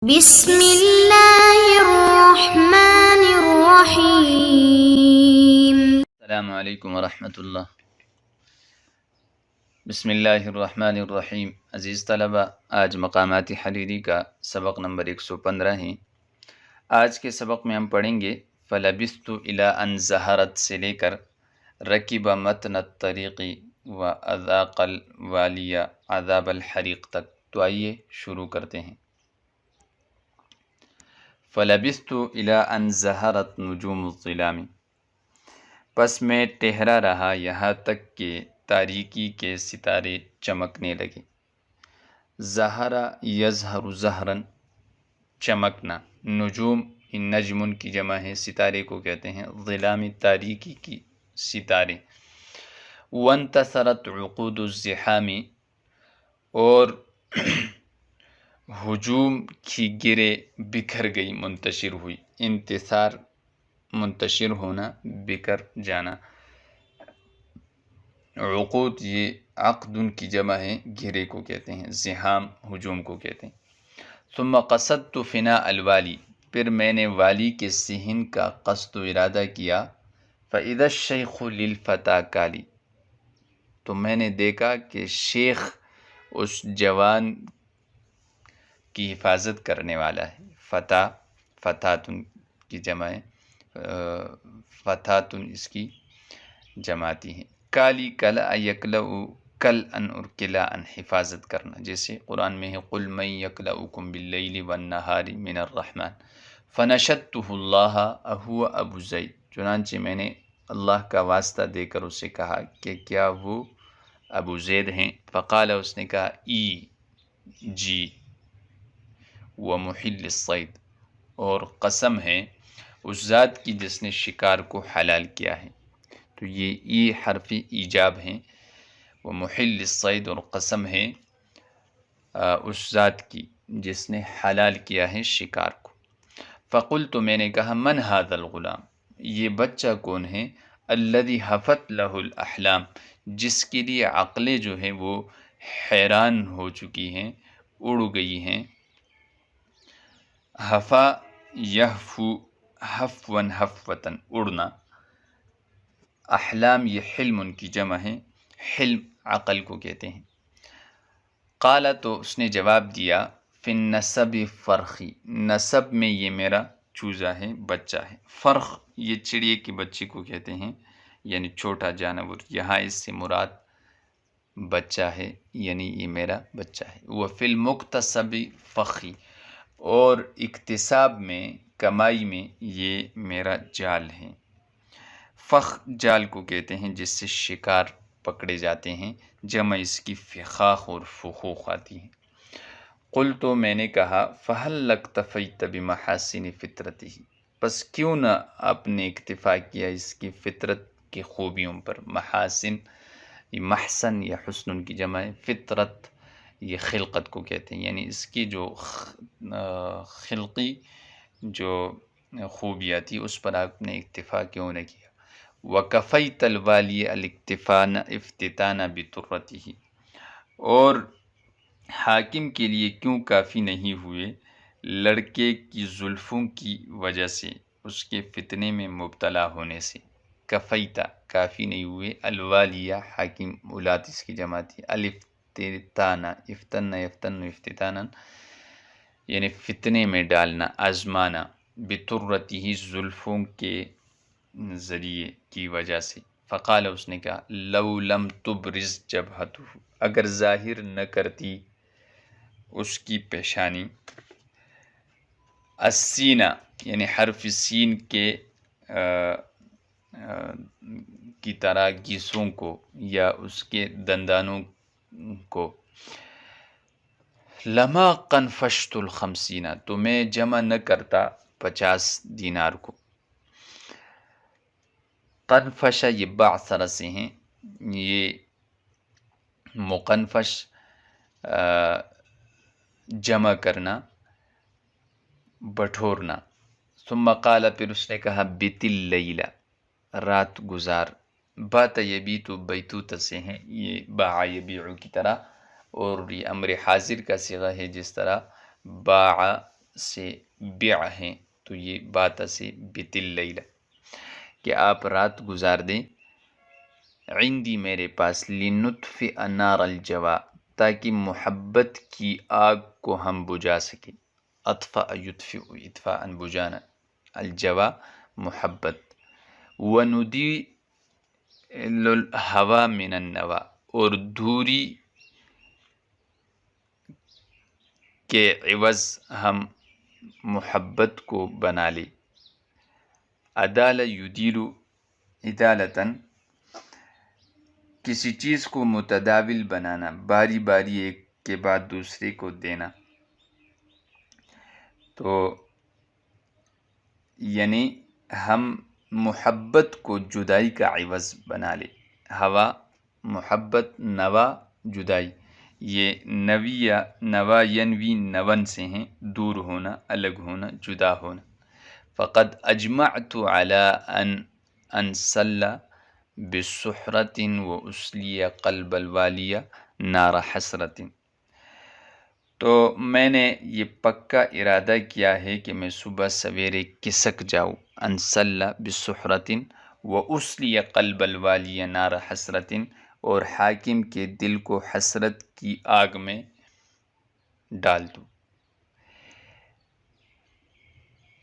بسم اللہ الرحمن الرحیم۔ السلام علیکم ورحمۃ اللہ۔ بسم اللہ الرحمن الرحیم۔ عزیز طلبہ، آج مقامات حریری کا سبق نمبر 115 ہے۔ آج کے سبق میں ہم پڑھیں گے فلبثت الی ان ظہرت سے لے کر رکب متن الطریق و اذاق الوالی عذاب الحریق تک۔ تو آئیے شروع کرتے ہیں۔ فلبثت الی ان ظہرت نجوم الظلام، پس میں ٹھہرا رہا یہاں تک کہ تاریکی کے ستارے چمکنے لگے۔ ظہرا یظہر ظہرن، چمکنا۔ نجوم نجمن کی جمع ہے، ستارے کو کہتے ہیں۔ ظلام تاریکی کی ستارے۔ وانتصرت عقود الزحام، اور ہجوم کی گرے بکھر گئی، منتشر ہوئی۔ انتصار منتشر ہونا، بکھر جانا۔ عقود یہ عقدن کی جمع ہے، گھیرے کو کہتے ہیں۔ زحام ہجوم کو کہتے ہیں۔ ثم قصدت فنا الوالی، پھر میں نے والی کے صحن کا قصد و ارادہ کیا۔ فاذا الشیخ للفتى کالی، تو میں نے دیکھا کہ شیخ اس جوان کی حفاظت کرنے والا ہے۔ فتح فتاتن کی جمع ہے، فتاتن اس کی جماتی ہے۔ کالی کلا یکلؤ، کل ان اور کلا ان، حفاظت کرنا۔ جیسے قرآن میں ہے قل من یکلؤکم باللیل والنہار من الرحمن فنشدتہ اللہ اہو ابو زید، چنانچہ میں نے اللہ کا واسطہ دے کر اسے کہا کہ کیا وہ ابو زید ہیں؟ فقال، اس نے کہا ای، جی۔ ومحل الصید، اور قسم ہے اس ذات کی جس نے شکار کو حلال کیا ہے۔ تو یہ ای حرف ایجاب ہیں۔ ومحل الصید، اور قسم ہے اس ذات کی جس نے حلال کیا ہے شکار کو۔ فقلت، میں نے کہا من ھذا الغلام، یہ بچہ کون ہے؟ الذی ھفت لہ الاحلام، جس کے لیے عقلیں جو ہیں وہ حیران ہو چکی ہیں، اڑ گئی ہیں۔ حفا یحفو، حفون حفوتن، اڑنا۔ احلام یہ حلم ان کی جمع ہے، حلم عقل کو کہتے ہیں۔ قال، تو اس نے جواب دیا فی النسب فرخی، نسب میں یہ میرا چوزا ہے، بچہ ہے۔ فرخ یہ چڑیے کے بچے کو کہتے ہیں، یعنی چھوٹا جانور۔ یہاں اس سے مراد بچہ ہے، یعنی یہ میرا بچہ ہے۔ وفی المکتسب فخی، اور اکتساب میں، کمائی میں یہ میرا جال ہے۔ فخ جال کو کہتے ہیں جس سے شکار پکڑے جاتے ہیں، جمع اس کی فخاخ اور فخوخ آتی ہے۔ قلت، میں نے کہا فہل اکتفیت بمحاسن فطرتہ، پس کیوں نہ آپ نے اکتفا کیا اس کی فطرت کی خوبیوں پر۔ محاسن یہ محسن یا حسن کی جمع ہے، فطرت یہ خلقت کو کہتے ہیں، یعنی اس کی جو خلقی جو خوبیاں تھی اس پر آپ نے اکتفا کیوں نہ کیا۔ وکفیت الوالی الاکتفان افتتان بطرتہ، اور حاکم کے لیے کیوں کافی نہیں ہوئے لڑکے کی زلفوں کی وجہ سے، اس کے فتنے میں مبتلا ہونے سے۔ کفیتا کافی نہیں ہوئے، الوالیہ حاکم، اولاد اس کی جمع تھی۔ الافتتان، افتن یفتن افتتانا، یعنی فتنے میں ڈالنا، آزمانا۔ بطرتہ زلفوں کے ذریعے کی وجہ سے۔ فقال، اس نے کہا لو لم تبرز جبہتہ، اگر ظاہر نہ کرتی اس کی پیشانی۔ السینہ یعنی حرف سین کے کی طرح گیسوں کو یا اس کے دندانوں کو۔ لما قنفشت الخمسین، تو میں جمع نہ کرتا 50 دینار کو۔ قنفش یہ بعثر سے ہیں، یہ مقنفش جمع کرنا، بٹھورنا۔ ثم قال، پھر اس نے کہا بت اللیل، رات گزار۔ بات یبیت بیتوت سے ہیں، یہ باع یبیع کی طرح، اور یہ امر حاضر کا صیغہ ہے، جس طرح باع سے بیع ہیں، تو یہ بات سے بت اللیلہ کہ آپ رات گزار دیں، عندی میرے پاس، لنطفئ نار الجوا تاکہ محبت کی آگ کو ہم بجھا سکیں، اطفأ یطفئ اطفاء بجھانا، الجوا محبت، وندی الہوا من النوا اور دوری کے عوض ہم محبت کو بنا لے، ادال یدیل ادالتاً کسی چیز کو متداول بنانا، باری باری ایک کے بعد دوسرے کو دینا، تو یعنی ہم محبت کو جدائی کا عوض بنا لے، ہوا محبت، نوا جدائی، یہ نویہ نوا ینوی نون سے ہیں، دور ہونا، الگ ہونا، جدا ہونا، فقد اجمعت علی ان انسل بسحرۃ واسلی قلب الوالیہ نار حسرۃ، تو میں نے یہ پکا ارادہ کیا ہے کہ میں صبح سویرے کسک جاؤں، انسل بسحرۃ واسلی قلب الوالیہ نار حسرۃ، اور حاکم کے دل کو حسرت کی آگ میں ڈال دوں۔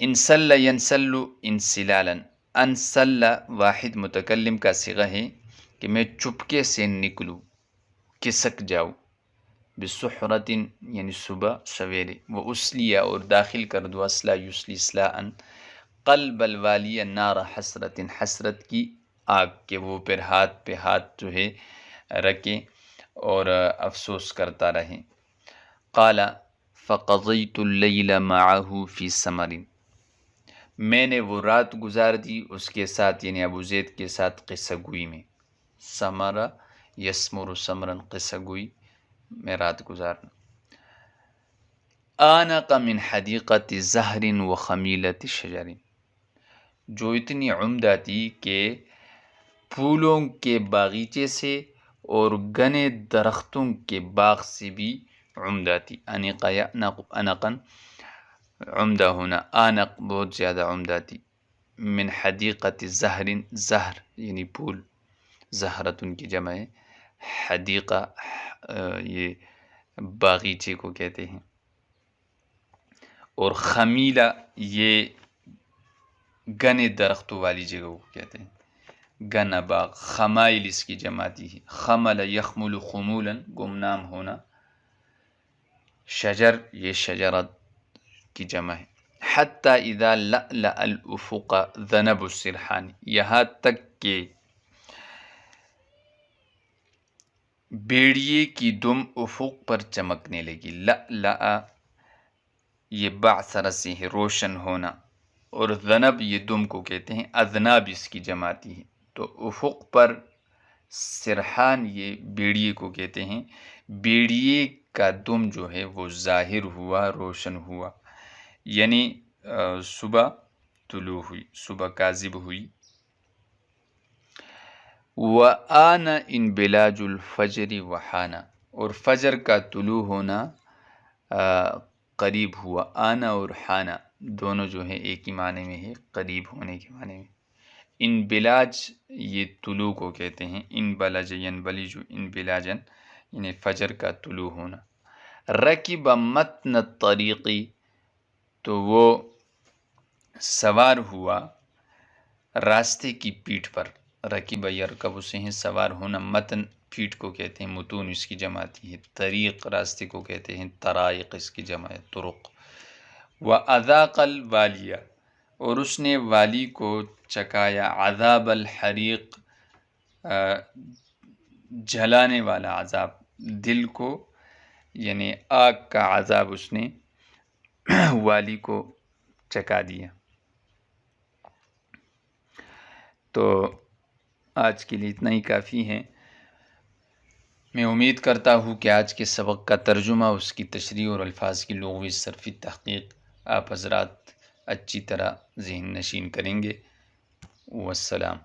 انسل ینسل انسلالا، انسل واحد متکلم کا صیغہ ہے کہ میں چپکے سے نکلوں، کسک جاؤں، بسحرۃ یعنی صبح سویرے، و اسلیہ اور داخل کر دو، اسلا یسلی اسلاءً، قلب الوالیہ نار حسرت، حسرت کی آگ، کہ وہ پھر ہاتھ پہ ہاتھ جو ہے رکھے اور افسوس کرتا رہے۔ قال فقضیت اللیل معه فی ثمر، میں نے وہ رات گزار دی اس کے ساتھ، یعنی ابو زید کے ساتھ، قصہ گوئی میں، ثمر یثمر ثمرا، قصہ گوئی میں رات گزارنا، آنق من حدیقۃ زہر و خمیلۃ شجر، جو اتنی عمدہ تھی کہ پھولوں کے باغیچے سے اور گنے درختوں کے باغ سے بھی عمدہ تھی، انق یعنق انقاً عمدہ ہونا، آنق بہت زیادہ عمدہ تھی، من حدیقۃ زہر، زہر یعنی پھول، زہرتن کی جمع ہے، حدیقہ یہ باغیچے کو کہتے ہیں، اور خمیلہ یہ گنے درختوں والی جگہ کو کہتے ہیں، گنا باغ، خمائل اس کی جماعتی ہے، خمل یخمل خمولا گمنام ہونا، شجر یہ شجرت کی جمع ہے، حتی اذا لألأ الافق ذنب السرحان، یہاں تک کہ بیڑیے کی دم افق پر چمکنے لگی، لألأ یہ بعثر سے ہے، روشن ہونا، اور ذنب یہ دم کو کہتے ہیں، اذناب اس کی جماعتی ہے، تو افق پر سرحان یہ بیڑیے کو کہتے ہیں، بیڑیے کا دم جو ہے وہ ظاہر ہوا، روشن ہوا، یعنی صبح طلوع ہوئی، صبح کاذب ہوئی، وآن انبلاج الفجر وحانا، اور فجر کا طلوع ہونا قریب ہوا، آنا اور حانا دونوں جو ہیں ایک ہی معنی میں ہے، قریب ہونے کے معنی میں، انبلاج یہ طلوع کو کہتے ہیں، انبلج ینبلج انبلاجن یعنی فجر کا طلوع ہونا، رکب متن الطریقی، تو وہ سوار ہوا راستے کی پیٹھ پر، رکب یرکب سے ہیں سوار ہونا، متن پیٹھ کو کہتے ہیں، متون اس کی جماعتی ہے، طریق راستے کو کہتے ہیں، طرائق اس کی جمع ہے، طرق، وَأَذَاقَ الْوَالِيَ، اور اس نے والی کو چکایا، عذاب الحریق جلانے والا عذاب، دل کو یعنی آگ کا عذاب اس نے والی کو چکا دیا۔ تو آج کے لیے اتنا ہی کافی ہے، میں امید کرتا ہوں کہ آج کے سبق کا ترجمہ، اس کی تشریح اور الفاظ کی لغوی صرفی تحقیق آپ حضرات اچھی طرح ذہن نشین کریں گے۔ والسلام۔